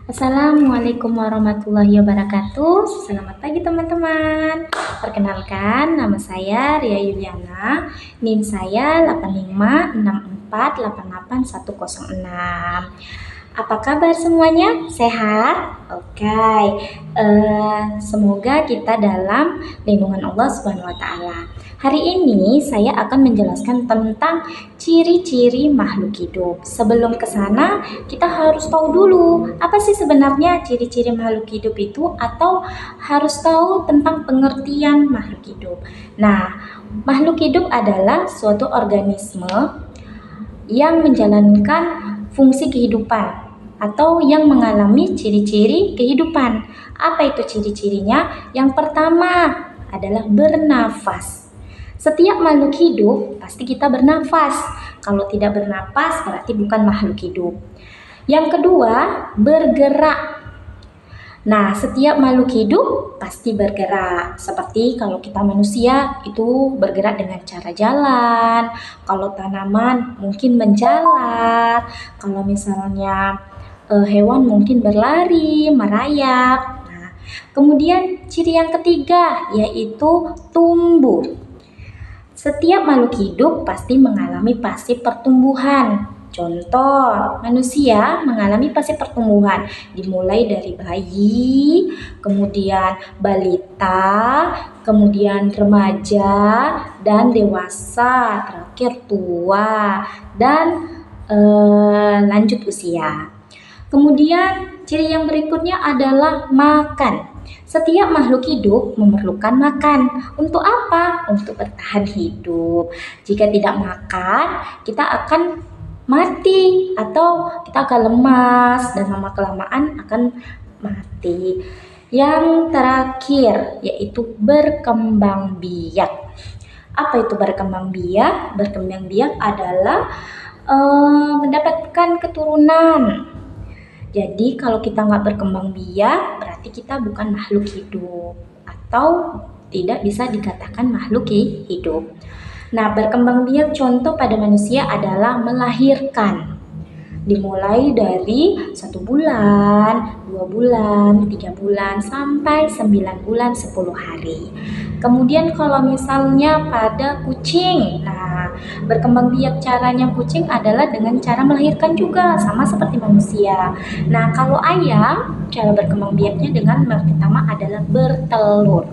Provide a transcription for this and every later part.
Assalamualaikum warahmatullahi wabarakatuh. Selamat pagi teman-teman. Perkenalkan, nama saya Ria Yuliana. NIM saya 856488810. Apa kabar semuanya? Sehat? Oke. Semoga kita dalam lindungan Allah Subhanahu wa taala. Hari ini saya akan menjelaskan tentang ciri-ciri makhluk hidup. Sebelum ke sana, kita harus tahu dulu apa sih sebenarnya ciri-ciri makhluk hidup itu, atau harus tahu tentang pengertian makhluk hidup. Nah, makhluk hidup adalah suatu organisme yang menjalankan fungsi kehidupan atau yang mengalami ciri-ciri kehidupan. Apa itu ciri-cirinya? Yang pertama adalah bernafas. Setiap makhluk hidup pasti kita bernafas. Kalau tidak bernafas berarti bukan makhluk hidup. Yang kedua, bergerak. Nah, setiap makhluk hidup pasti bergerak. Seperti kalau kita manusia itu bergerak dengan cara jalan. Kalau tanaman mungkin menjalar. Kalau misalnya hewan mungkin berlari, merayap. Nah, kemudian ciri yang ketiga yaitu tumbuh. Setiap makhluk hidup pasti mengalami fase pertumbuhan. Contoh, manusia mengalami fase pertumbuhan dimulai dari bayi, kemudian balita, kemudian remaja, dan dewasa, terakhir tua, dan lanjut usia. Kemudian ciri yang berikutnya adalah makan. Setiap makhluk hidup memerlukan makan. Untuk apa? Untuk bertahan hidup. Jika tidak makan, kita akan mati atau kita akan lemas dan lama-kelamaan akan mati. Yang terakhir yaitu berkembang biak. Apa itu berkembang biak? Berkembang biak adalah mendapatkan keturunan. Jadi kalau kita nggak berkembang biak, berarti kita bukan makhluk hidup atau tidak bisa dikatakan makhluk hidup. Nah, berkembang biak contoh pada manusia adalah melahirkan. Dimulai dari 1 bulan, 2 bulan, 3 bulan, sampai 9 bulan 10 hari. Kemudian kalau misalnya pada kucing, nah berkembang biak caranya kucing adalah dengan cara melahirkan juga, sama seperti manusia. Nah kalau ayam, cara berkembang biaknya dengan yang pertama adalah bertelur.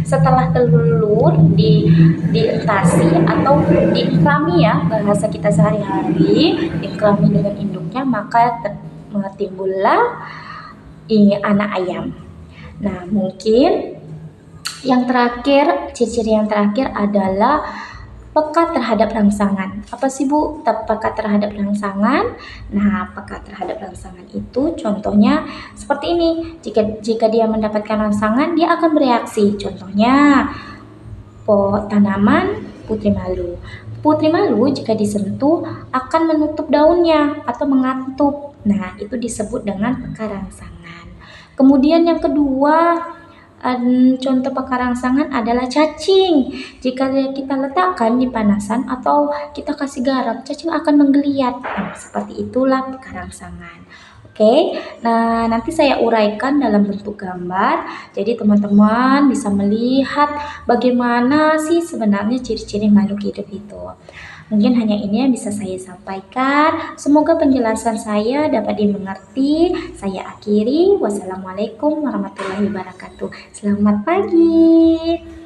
Setelah telur dientasi atau diikrami ya, bahasa kita sehari-hari, diikrami dengan induknya, maka timbullah anak ayam. Nah mungkin yang terakhir, ciri-ciri yang terakhir adalah peka terhadap rangsangan. Apa sih Bu, peka terhadap rangsangan? Nah, peka terhadap rangsangan itu contohnya seperti ini. Jika dia mendapatkan rangsangan, dia akan bereaksi. Contohnya, tanaman putri malu. Putri malu jika disentuh akan menutup daunnya atau mengantuk. Nah, itu disebut dengan peka rangsangan. Kemudian yang kedua, contoh peka rangsangan adalah cacing. Jika kita letakkan di panasan atau kita kasih garam, cacing akan menggeliat. Nah, seperti itulah peka rangsangan. Oke, nah nanti saya uraikan dalam bentuk gambar. Jadi teman-teman bisa melihat bagaimana sih sebenarnya ciri-ciri makhluk hidup itu. Mungkin hanya ini yang bisa saya sampaikan. Semoga penjelasan saya dapat dimengerti. Saya akhiri. Wassalamualaikum warahmatullahi wabarakatuh. Selamat pagi.